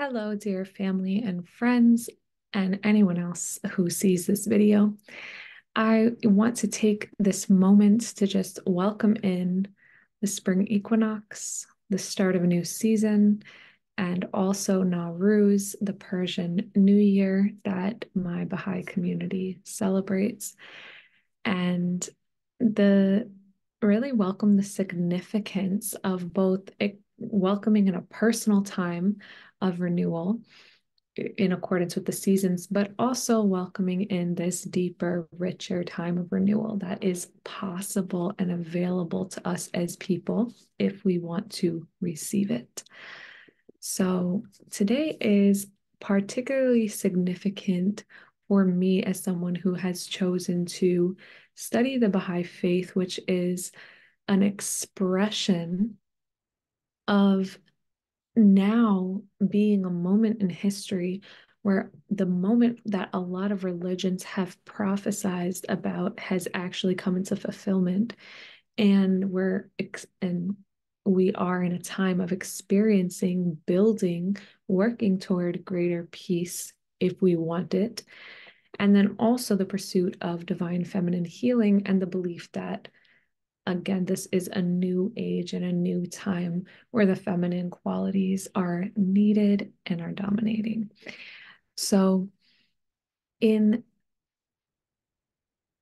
Hello, dear family and friends, and anyone else who sees this video. I want to take this moment to just welcome in the spring equinox, the start of a new season, and also Nowruz, the Persian New Year that my Baha'i community celebrates. And the really welcome the significance of both welcoming in a personal time of renewal in accordance with the seasons, but also welcoming in this deeper, richer time of renewal that is possible and available to us as people if we want to receive it. So today is particularly significant for me as someone who has chosen to study the Baha'i faith, which is an expression of now being a moment in history where the moment that a lot of religions have prophesized about has actually come into fulfillment. And we are in a time of experiencing, building, working toward greater peace if we want it. And then also the pursuit of divine feminine healing and the belief that, again, this is a new age and a new time where the feminine qualities are needed and are dominating. So in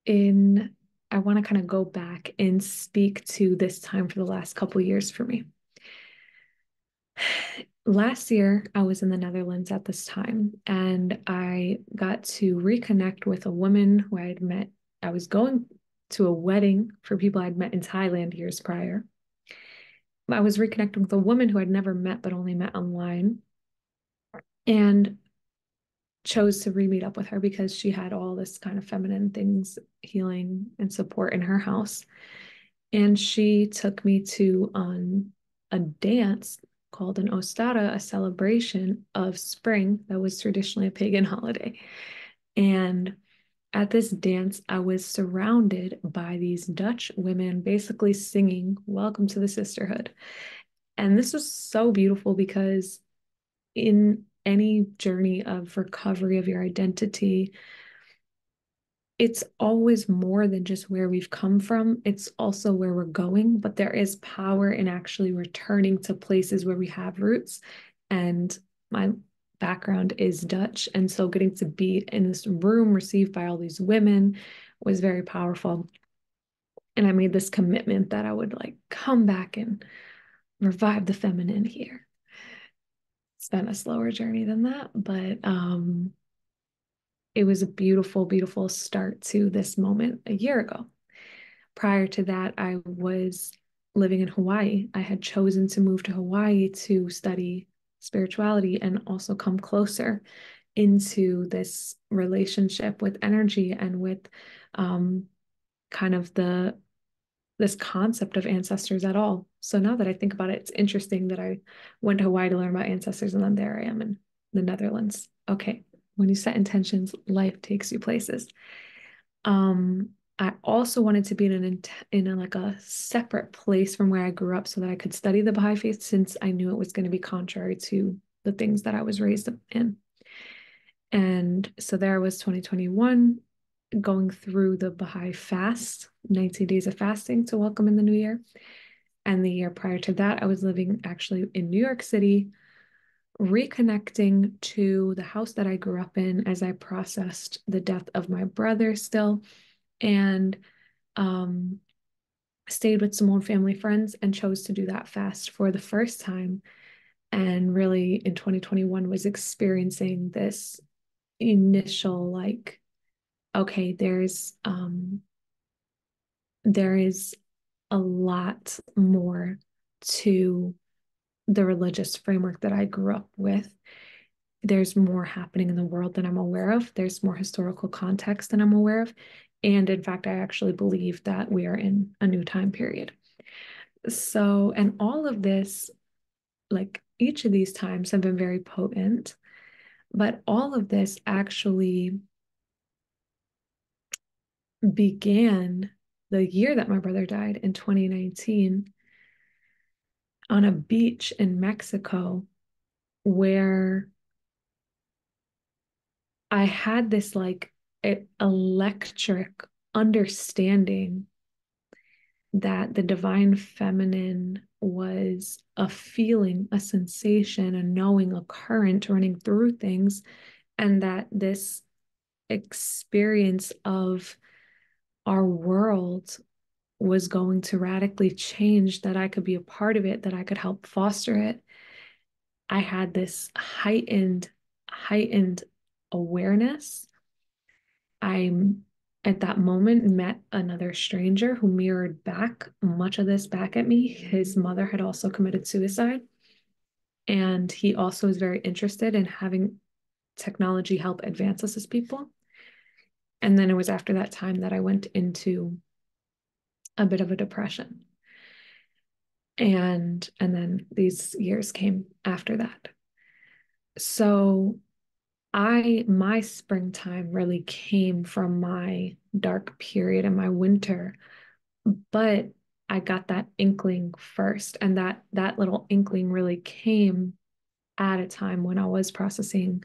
I want to kind of go back and speak to this time for the last couple of years for me. Last year, I was in the Netherlands at this time, and I got to reconnect with a woman who I had met. I was going to a wedding for people I'd met in Thailand years prior. I was reconnecting with a woman who I'd never met, but only met online, and chose to re-meet up with her because she had all this kind of feminine things, healing and support in her house. And she took me to a dance called an Ostara, a celebration of spring that was traditionally a pagan holiday. And at this dance, I was surrounded by these Dutch women basically singing, "Welcome to the Sisterhood." And this was so beautiful because in any journey of recovery of your identity, it's always more than just where we've come from. It's also where we're going, but there is power in actually returning to places where we have roots. And my background is Dutch. And so getting to be in this room received by all these women was very powerful. And I made this commitment that I would like come back and revive the feminine here. It's been a slower journey than that, but it was a beautiful, beautiful start to this moment a year ago. Prior to that, I was living in Hawaii. I had chosen to move to Hawaii to study spirituality and also come closer into this relationship with energy and with kind of this concept of ancestors at all. So now that I think about it, it's interesting that I went to Hawaii to learn about ancestors, and then there I am in the Netherlands. Okay, when you set intentions, life takes you places. I also wanted to be like a separate place from where I grew up so that I could study the Baha'i faith, since I knew it was going to be contrary to the things that I was raised in. And so there was 2021, going through the Baha'i fast, 19 days of fasting to welcome in the new year. And the year prior to that, I was living actually in New York City, reconnecting to the house that I grew up in as I processed the death of my brother still, and stayed with some old family friends and chose to do that fast for the first time. And really in 2021 was experiencing this initial like, okay, there is a lot more to the religious framework that I grew up with. There's more happening in the world than I'm aware of. There's more historical context than I'm aware of. And in fact, I actually believe that we are in a new time period. So, and all of this, like each of these times have been very potent, but all of this actually began the year that my brother died in 2019 on a beach in Mexico where I had this like electric understanding that the divine feminine was a feeling, a sensation, a knowing, a current running through things, and that this experience of our world was going to radically change, that I could be a part of it, that I could help foster it. I had this heightened awareness. I, at that moment, met another stranger who mirrored back much of this back at me. His mother had also committed suicide, and he also is very interested in having technology help advance us as people. And then it was after that time that I went into a bit of a depression. And then these years came after that. So my springtime really came from my dark period and my winter, but I got that inkling first, and that little inkling really came at a time when I was processing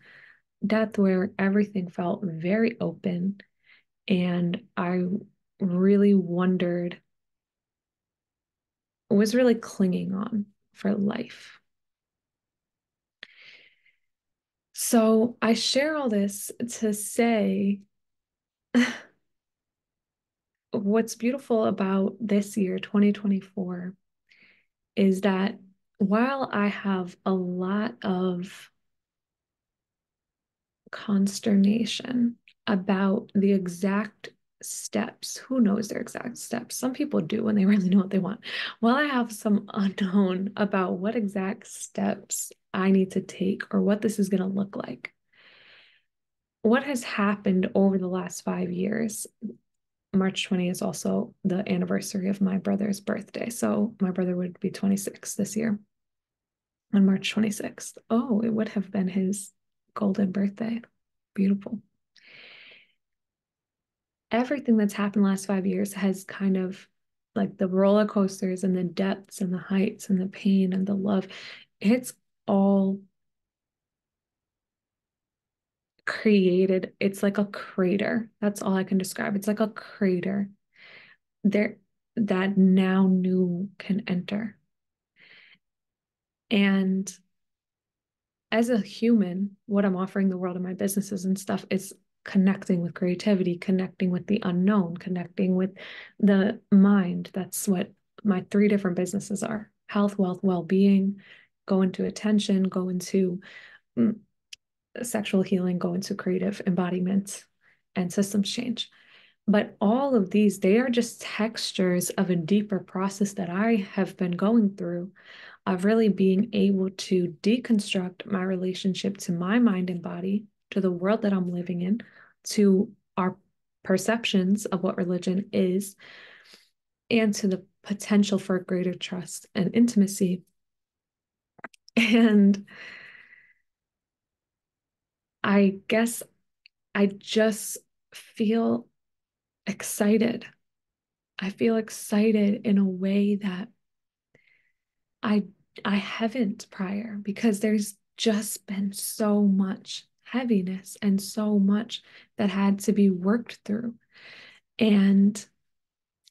death, where everything felt very open, and I really wondered, was really clinging on for life. So I share all this to say what's beautiful about this year, 2024, is that while I have a lot of consternation about the exact steps, who knows their exact steps? Some people do when they really know what they want. While I have some unknown about what exact steps I need to take or what this is going to look like, what has happened over the last 5 years? March 20 is also the anniversary of my brother's birthday. So my brother would be 26 this year on March 26th. Oh, it would have been his golden birthday. Beautiful. Everything that's happened the last 5 years has kind of, like, the roller coasters and the depths and the heights and the pain and the love. It's all created. It's like a crater. That's all I can describe. It's like a crater there that now new can enter. And as a human, what I'm offering the world in my businesses and stuff is connecting with creativity, connecting with the unknown, connecting with the mind. That's what my 3 different businesses are: health, wealth, well-being, go into attention, go into sexual healing, go into creative embodiment and systems change. But all of these, they are just textures of a deeper process that I have been going through, of really being able to deconstruct my relationship to my mind and body, to the world that I'm living in, to our perceptions of what religion is, and to the potential for greater trust and intimacy. And I guess I just feel excited. I feel excited in a way that I I haven't prior, because there's just been so much heaviness and so much that had to be worked through. And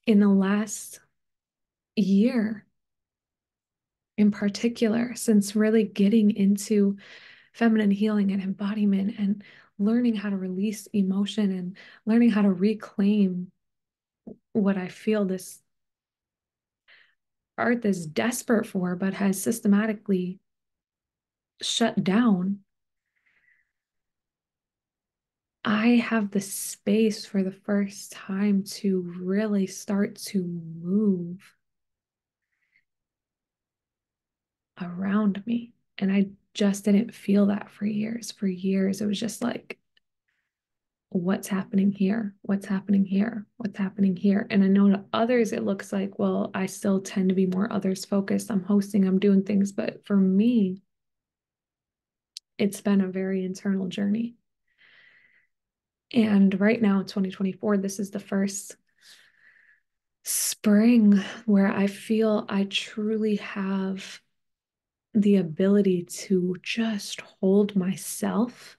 in the last year in particular, since really getting into feminine healing and embodiment and learning how to release emotion and learning how to reclaim what I feel this earth is desperate for, but has systematically shut down, I have the space for the first time to really start to move around me. And I just didn't feel that for years. For years, it was just like, what's happening here? What's happening here? What's happening here? And I know to others, it looks like, well, I still tend to be more others focused. I'm hosting, I'm doing things. But for me, it's been a very internal journey. And right now, 2024, this is the first spring where I feel I truly have the ability to just hold myself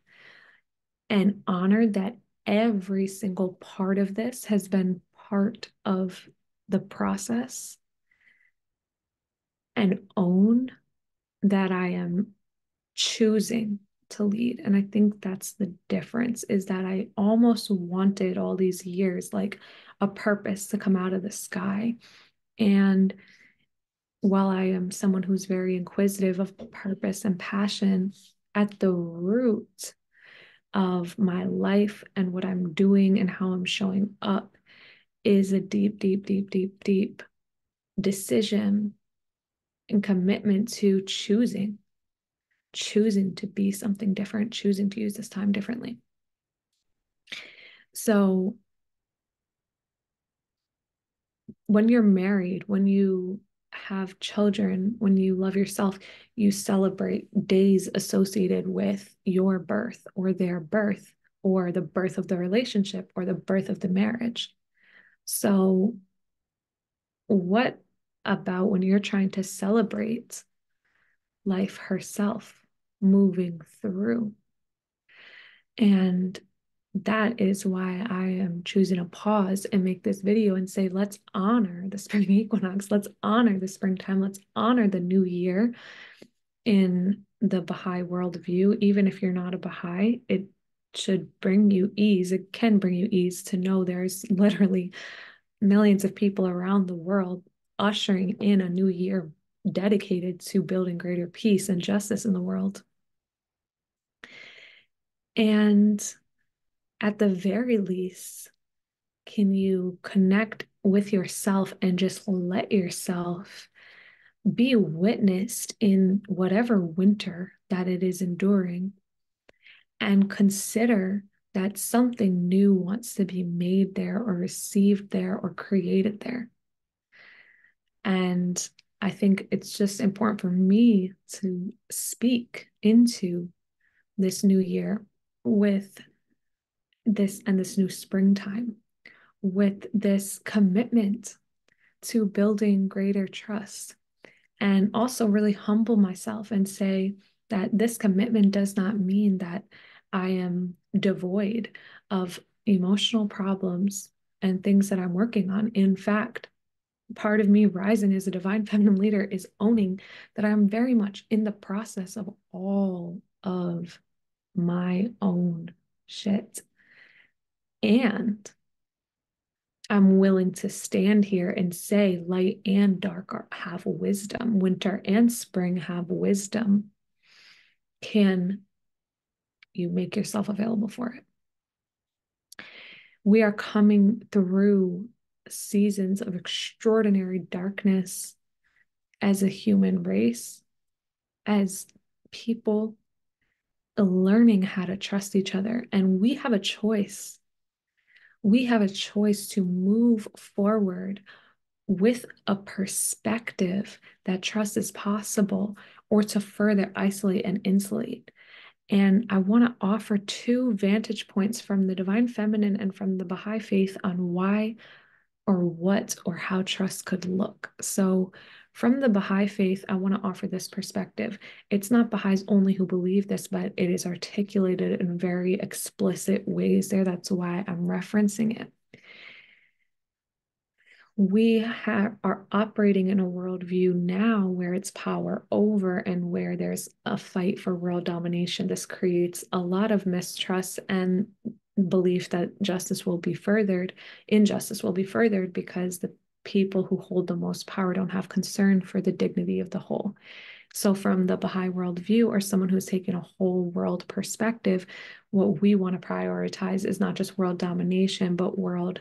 and honor that every single part of this has been part of the process, and own that I am choosing to lead. And I think that's the difference, is that I almost wanted all these years like a purpose to come out of the sky. And while I am someone who's very inquisitive of purpose and passion, at the root of my life and what I'm doing and how I'm showing up is a deep, deep, deep, deep, deep decision and commitment to choosing to be something different, choosing to use this time differently. So when you're married, when you have children, when you love yourself, you celebrate days associated with your birth or their birth or the birth of the relationship or the birth of the marriage. So what about when you're trying to celebrate life herself moving through? And that is why I am choosing to pause and make this video and say, let's honor the spring equinox. Let's honor the springtime. Let's honor the new year in the Baha'i worldview. Even if you're not a Baha'i, it should bring you ease. It can bring you ease to know there's literally millions of people around the world ushering in a new year dedicated to building greater peace and justice in the world. And at the very least, can you connect with yourself and just let yourself be witnessed in whatever winter that it is enduring, and consider that something new wants to be made there or received there or created there? And I think it's just important for me to speak into this new year with this and this new springtime, with this commitment to building greater trust, and also really humble myself and say that this commitment does not mean that I am devoid of emotional problems and things that I'm working on. In fact, part of me rising as a divine feminine leader is owning that I'm very much in the process of all of my own shit. And I'm willing to stand here and say light and dark have wisdom, winter and spring have wisdom. Can you make yourself available for it? We are coming through seasons of extraordinary darkness as a human race, as people learning how to trust each other. And we have a choice. We have a choice to move forward with a perspective that trust is possible, or to further isolate and insulate. And I want to offer two vantage points from the divine feminine and from the Baha'i faith on why or what or how trust could look. So from the Baha'i faith, I want to offer this perspective. It's not Baha'is only who believe this, but it is articulated in very explicit ways there. That's why I'm referencing it. We are operating in a worldview now where it's power over and where there's a fight for world domination. This creates a lot of mistrust and belief that justice will be furthered, injustice will be furthered, because the people who hold the most power don't have concern for the dignity of the whole. So from the Baha'i worldview, or someone who's taken a whole world perspective, what we want to prioritize is not just world domination, but world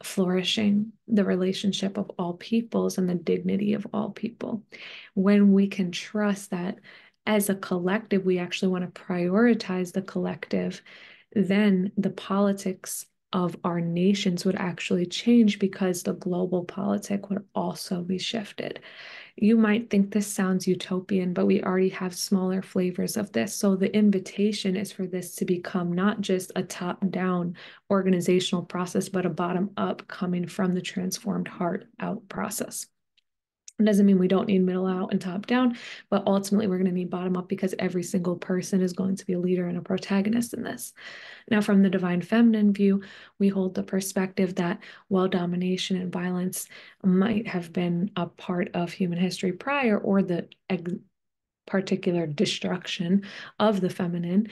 flourishing, the relationship of all peoples and the dignity of all people. When we can trust that as a collective, we actually want to prioritize the collective, then the politics of our nations would actually change, because the global politic would also be shifted. You might think this sounds utopian, but we already have smaller flavors of this. So the invitation is for this to become not just a top-down organizational process, but a bottom-up, coming from the transformed heart out process. It doesn't mean we don't need middle out and top down, but ultimately we're going to need bottom up because every single person is going to be a leader and a protagonist in this. Now, from the divine feminine view, we hold the perspective that while domination and violence might have been a part of human history prior, or the particular destruction of the feminine,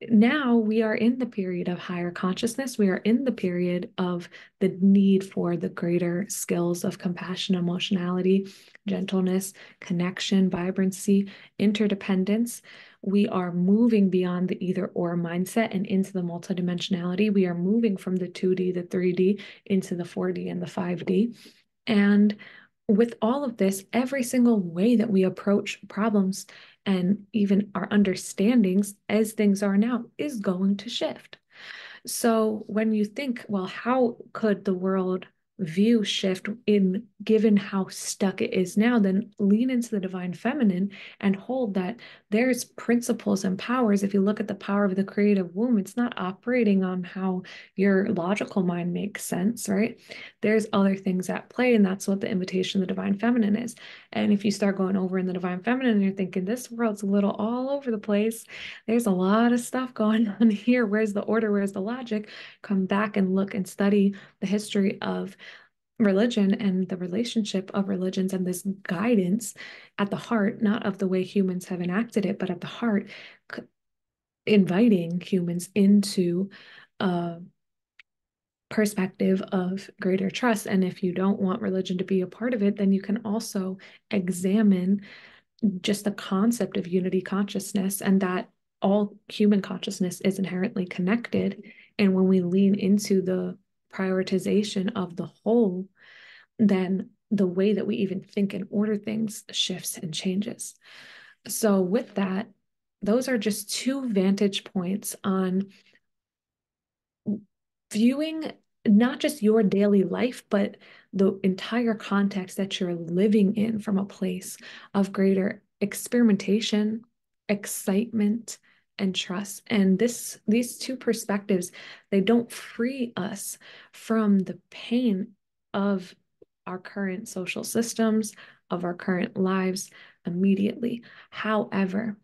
now we are in the period of higher consciousness. We are in the period of the need for the greater skills of compassion, emotionality, gentleness, connection, vibrancy, interdependence. We are moving beyond the either or mindset and into the multidimensionality. We are moving from the 2D, the 3D into the 4D and the 5D. And with all of this, every single way that we approach problems and even our understandings as things are now is going to shift. So when you think, well, how could the world view shift in given how stuck it is now, then lean into the divine feminine and hold that there's principles and powers. If you look at the power of the creative womb, it's not operating on how your logical mind makes sense, right? There's other things at play, and that's what the invitation of the divine feminine is. And if you start going over in the divine feminine and you're thinking this world's a little all over the place, there's a lot of stuff going on here. Where's the order? Where's the logic? Come back and look and study the history of religion and the relationship of religions and this guidance at the heart, not of the way humans have enacted it, but at the heart, inviting humans into a perspective of greater trust. And if you don't want religion to be a part of it, then you can also examine just the concept of unity consciousness and that all human consciousness is inherently connected. And when we lean into the prioritization of the whole, then the way that we even think and order things shifts and changes. So with that, those are just two vantage points on viewing not just your daily life, but the entire context that you're living in from a place of greater experimentation, excitement, and trust. And these two perspectives, they don't free us from the pain of our current social systems, of our current lives immediately. However,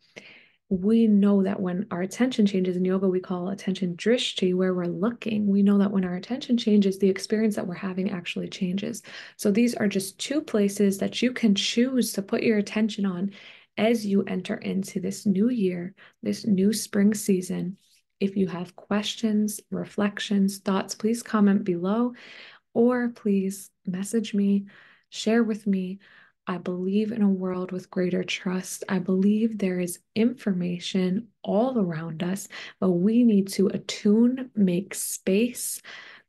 we know that when our attention changes, in yoga we call attention drishti, where we're looking, we know that when our attention changes, the experience that we're having actually changes. So these are just two places that you can choose to put your attention on as you enter into this new year, this new spring season. If you have questions, reflections, thoughts, please comment below, or please message me, share with me. I believe in a world with greater trust. I believe there is information all around us, but we need to attune, make space,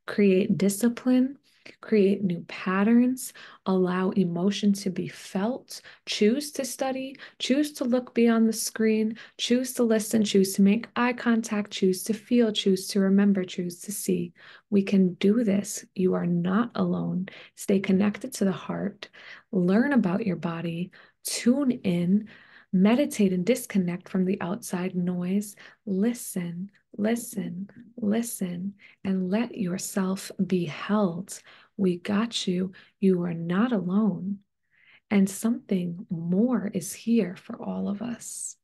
create discipline, create new patterns, allow emotion to be felt, choose to study, choose to look beyond the screen, choose to listen, choose to make eye contact, choose to feel, choose to remember, choose to see. We can do this. You are not alone. Stay connected to the heart, learn about your body, tune in, meditate and disconnect from the outside noise, listen, listen, listen, and let yourself be held. We got you. You are not alone. And something more is here for all of us.